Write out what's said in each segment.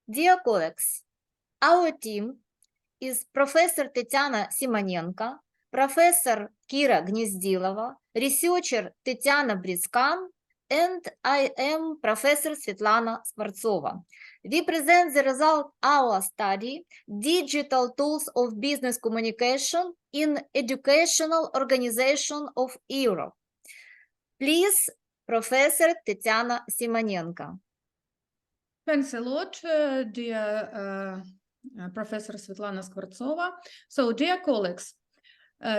Dear colleagues, our team is Professor Tetiana Simonenko, Professor Kira Gnezdilova, Researcher Tetiana Briskan, and I am Professor Svetlana Skvortsova. We present the result of our study, Digital Tools of Business Communication in Educational Organization of Europe. Please, Professor Tetiana Simonenko. Thanks a lot, dear Professor Svetlana Skvortsova. So, dear colleagues,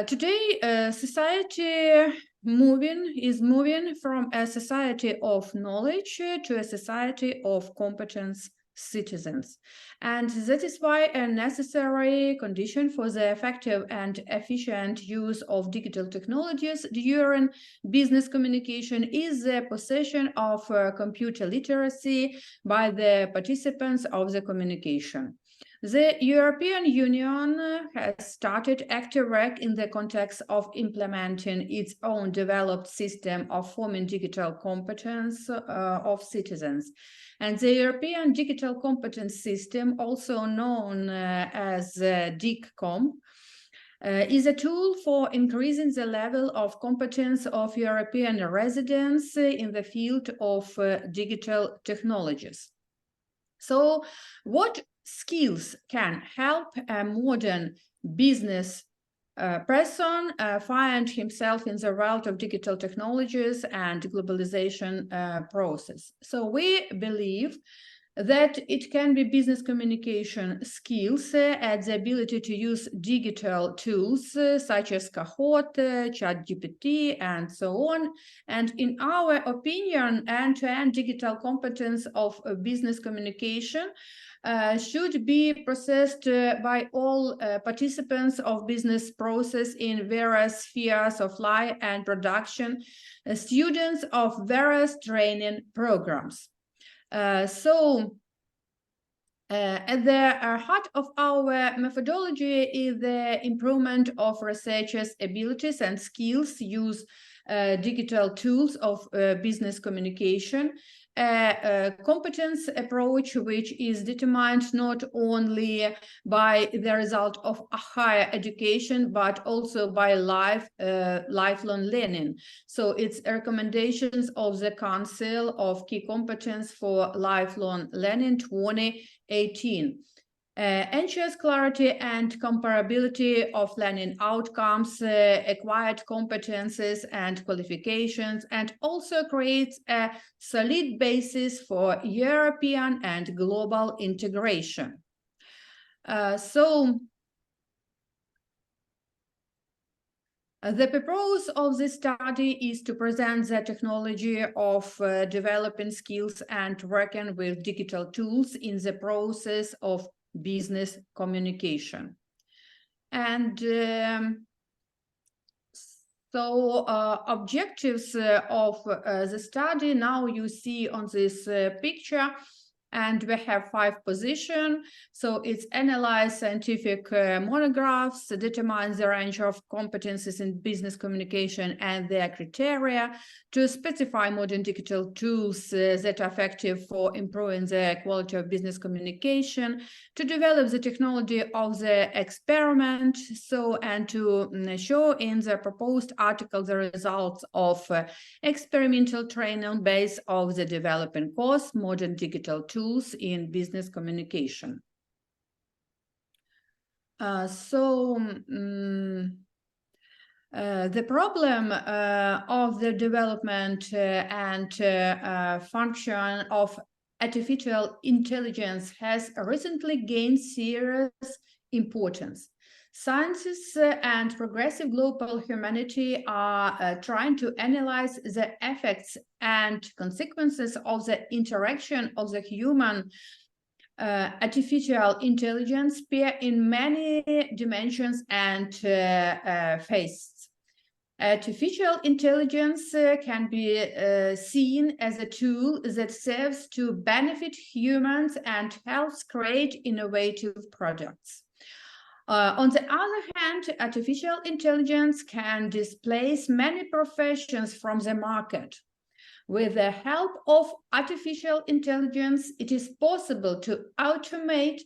today society is moving from a society of knowledge to a society of competence citizens. And that is why a necessary condition for the effective and efficient use of digital technologies during business communication is the possession of computer literacy by the participants of the communication. The European Union has started active work in the context of implementing its own developed system of forming digital competence of citizens. And the European Digital Competence System, also known as DICCOM, is a tool for increasing the level of competence of European residents in the field of digital technologies. So, what skills can help a modern business person find himself in the world of digital technologies and globalization process? So we believe that it can be business communication skills and the ability to use digital tools such as Kahoot, ChatGPT, and so on. And in our opinion, end-to-end digital competence of business communication should be processed by all participants of business process in various spheres of life and production, students of various training programs. At the heart of our methodology is the improvement of researchers' abilities and skills to use digital tools of business communication, a competence approach which is determined not only by the result of a higher education, but also by lifelong learning. So it's recommendations of the Council of Key Competence for Lifelong Learning 2018. Ensures clarity and comparability of learning outcomes, acquired competences and qualifications, and also creates a solid basis for European and global integration. The purpose of this study is to present the technology of developing skills and working with digital tools in the process of business communication. And objectives of the study now you see on this picture, and we have 5 positions. So it's analyze scientific monographs, determine the range of competencies in business communication and their criteria, to specify modern digital tools that are effective for improving the quality of business communication, to develop the technology of the experiment, and to show in the proposed article the results of experimental training based on the developing course, modern digital tools in business communication. The problem of the development and function of artificial intelligence has recently gained serious importance. Scientists and progressive global humanity are trying to analyze the effects and consequences of the interaction of the human artificial intelligence pair in many dimensions and phases. Artificial intelligence can be seen as a tool that serves to benefit humans and helps create innovative products. On the other hand, artificial intelligence can displace many professions from the market. With the help of artificial intelligence, it is possible to automate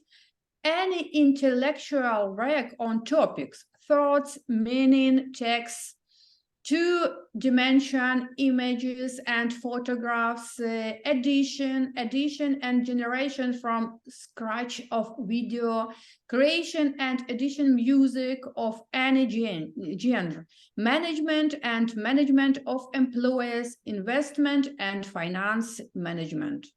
any intellectual work on topics, thoughts, meaning, texts, two-dimension images and photographs, addition and generation from scratch of video, creation and addition music of any genre, management and management of employees, investment and finance management.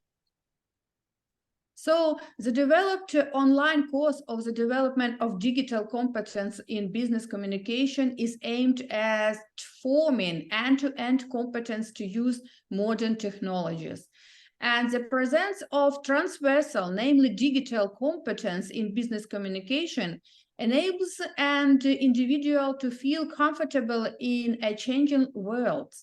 So the developed online course of the development of digital competence in business communication is aimed at forming end-to-end competence to use modern technologies. And the presence of transversal, namely digital competence in business communication, enables an individual to feel comfortable in a changing world,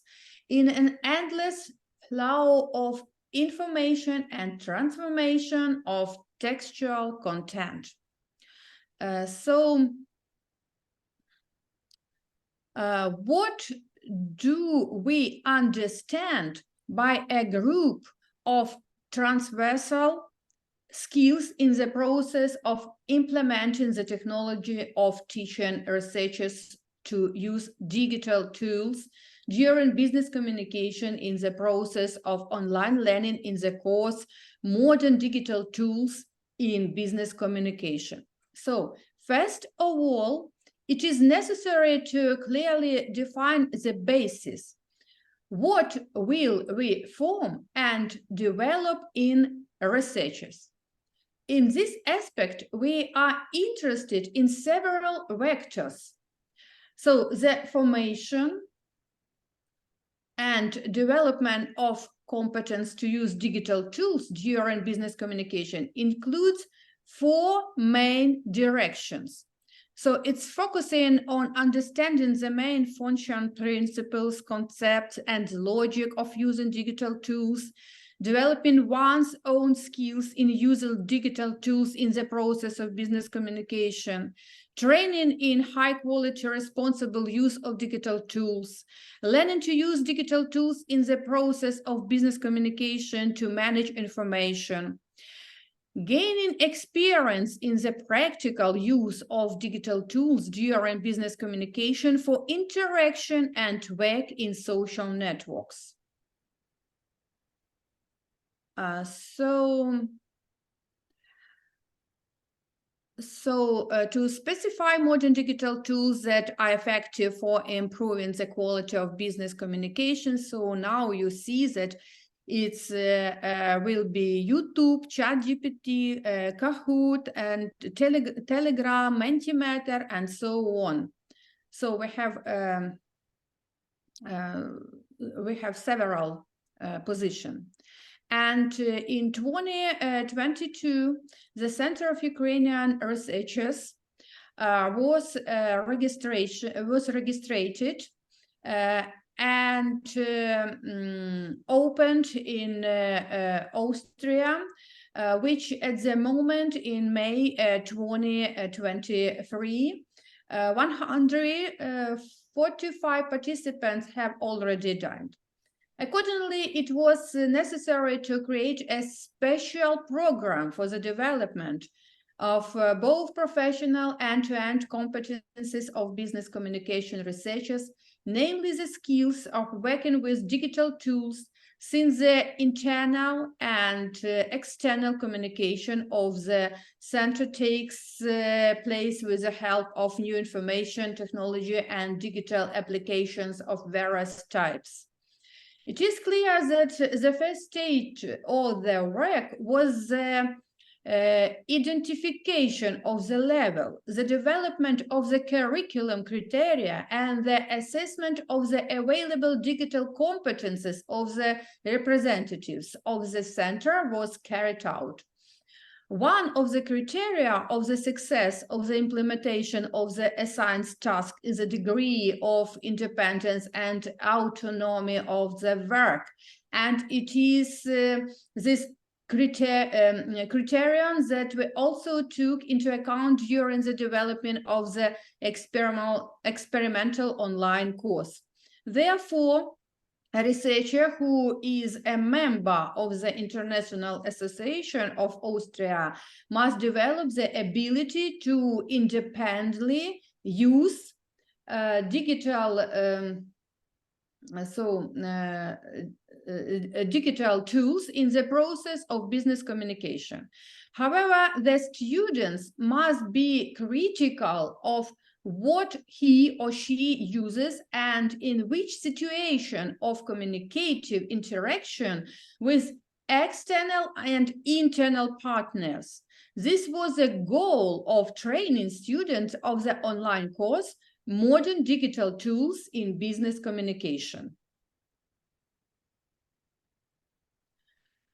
in an endless flow of information and transformation of textual content. What do we understand by a group of transversal skills in the process of implementing the technology of teaching researchers to use digital tools during business communication in the process of online learning in the course Modern Digital Tools in Business Communication? So, first of all, it is necessary to clearly define the basis. What will we form and develop in researchers? In this aspect, we are interested in several vectors. So, the formation and development of competence to use digital tools during business communication includes 4 main directions. So it's focusing on understanding the main function, principles, concepts, and logic of using digital tools, developing one's own skills in using digital tools in the process of business communication, training in high-quality, responsible use of digital tools, learning to use digital tools in the process of business communication to manage information, gaining experience in the practical use of digital tools during business communication for interaction and work in social networks. To specify modern digital tools that are effective for improving the quality of business communication. So now you see that it's will be YouTube, ChatGPT, Kahoot, and Telegram, Mentimeter, and so on. So we have several positions. And in 2022, the Center of Ukrainian Researchers was registered and opened in Austria, which at the moment in May 2023, 145 participants have already joined. Accordingly, it was necessary to create a special program for the development of both professional end-to-end competencies of business communication researchers, namely the skills of working with digital tools, since the internal and external communication of the center takes place with the help of new information technology and digital applications of various types. It is clear that the first stage of the work was the identification of the level, the development of the curriculum criteria, and the assessment of the available digital competences of the representatives of the center was carried out. One of the criteria of the success of the implementation of the assigned task is a degree of independence and autonomy of the work. And it is this criterion that we also took into account during the development of the experimental online course. Therefore, a researcher who is a member of the International Association of Austria must develop the ability to independently use digital digital tools in the process of business communication. However, the students must be critical of what he or she uses and in which situation of communicative interaction with external and internal partners. This was the goal of training students of the online course, Modern Digital Tools in Business Communication.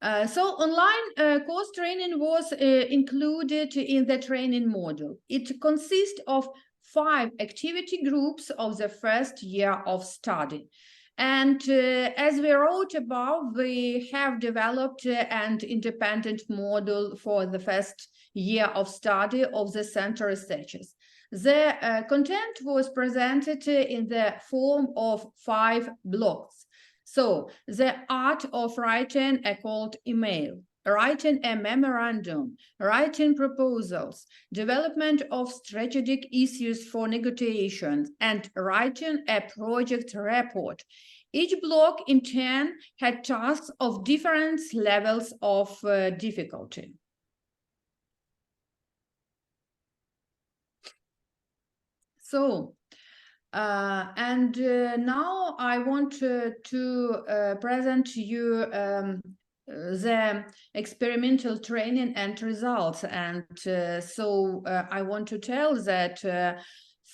So online course training was included in the training module. It consists of 5 activity groups of the first year of study. And as we wrote above, we have developed an independent module for the first year of study of the center researchers. The content was presented in the form of 5 blocks. So, the art of writing a cold email, writing a memorandum, writing proposals, development of strategic issues for negotiations, and writing a project report. Each block in turn had tasks of different levels of difficulty. So, now I want to present to you the experimental training and results. And I want to tell that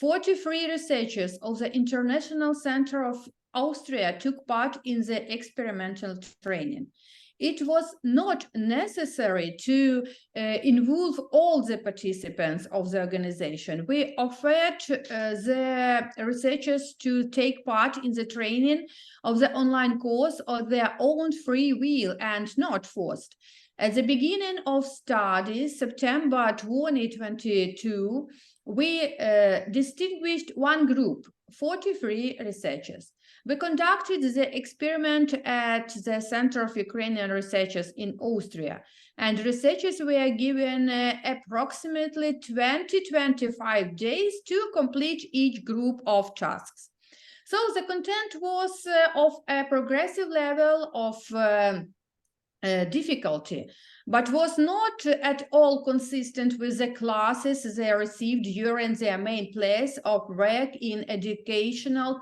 43 researchers of the International Center of Austria took part in the experimental training. It was not necessary to involve all the participants of the organization. We offered the researchers to take part in the training of the online course of their own free will and not forced. At the beginning of studies, September 2022, we distinguished one group, 43 researchers. We conducted the experiment at the Center of Ukrainian Researchers in Austria, and researchers were given approximately 20-25 days to complete each group of tasks. So the content was of a progressive level of difficulty, but was not at all consistent with the classes they received during their main place of work in educational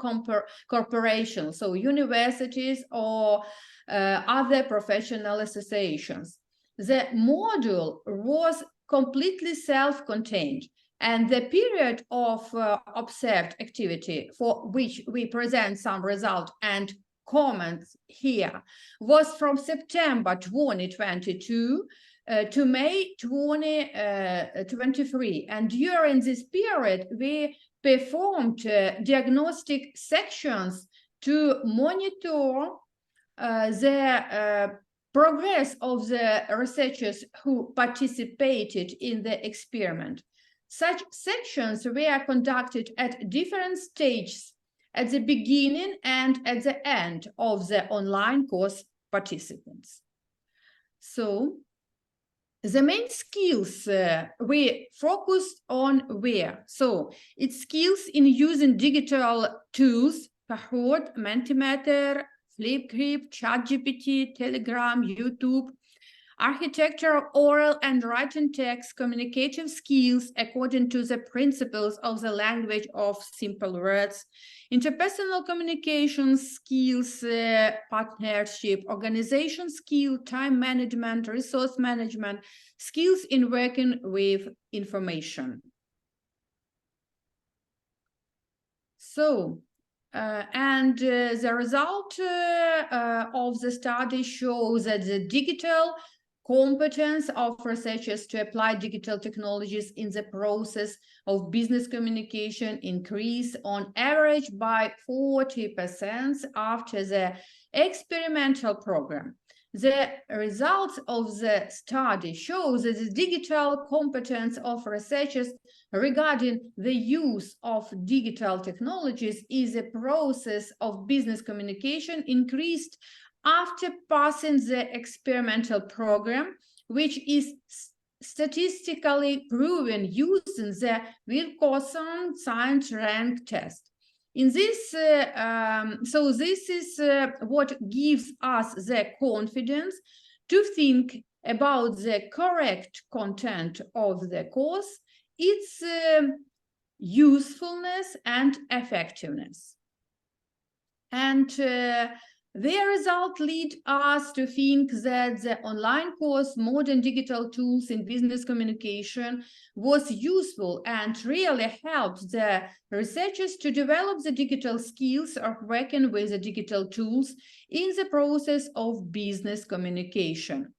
corporations, so universities or other professional associations. The module was completely self-contained, and the period of observed activity for which we present some result and comments here was from September 2022 to May 2023. And during this period, we performed diagnostic sections to monitor the progress of the researchers who participated in the experiment. Such sections were conducted at different stages at the beginning and at the end of the online course participants. So, the main skills we focused on were, so it's skills in using digital tools, Kahoot, Mentimeter, Flipgrid, ChatGPT, Telegram, YouTube, architecture, oral and written text, communicative skills according to the principles of the language of simple words, interpersonal communication skills, partnership, organization skill, time management, resource management, skills in working with information. So, the result of the study shows that the digital competence of researchers to apply digital technologies in the process of business communication increased on average by 40% after the experimental program. The results of the study show that the digital competence of researchers regarding the use of digital technologies is a process of business communication increased after passing the experimental program, which is statistically proven using the Wilcoxon Science Rank test. In this, so this is what gives us the confidence to think about the correct content of the course, its usefulness and effectiveness. And their result lead us to think that the online course, Modern Digital Tools in Business Communication, was useful and really helped the researchers to develop the digital skills of working with the digital tools in the process of business communication.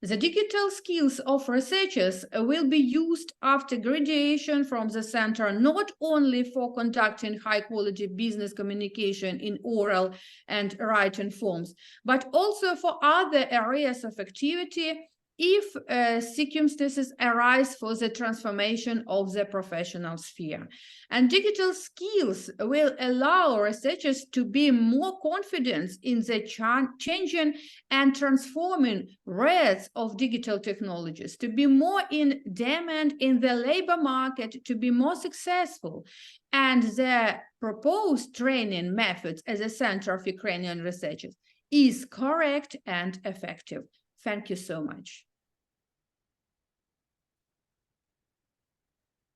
The digital skills of researchers will be used after graduation from the center, not only for conducting high-quality business communication in oral and written forms, but also for other areas of activity if circumstances arise for the transformation of the professional sphere. And digital skills will allow researchers to be more confident in the changing and transforming rates of digital technologies, to be more in demand in the labor market, to be more successful. And the proposed training methods as a center of Ukrainian researchers is correct and effective. Thank you so much.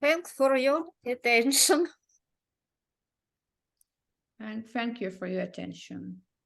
Thanks for your attention. And thank you for your attention.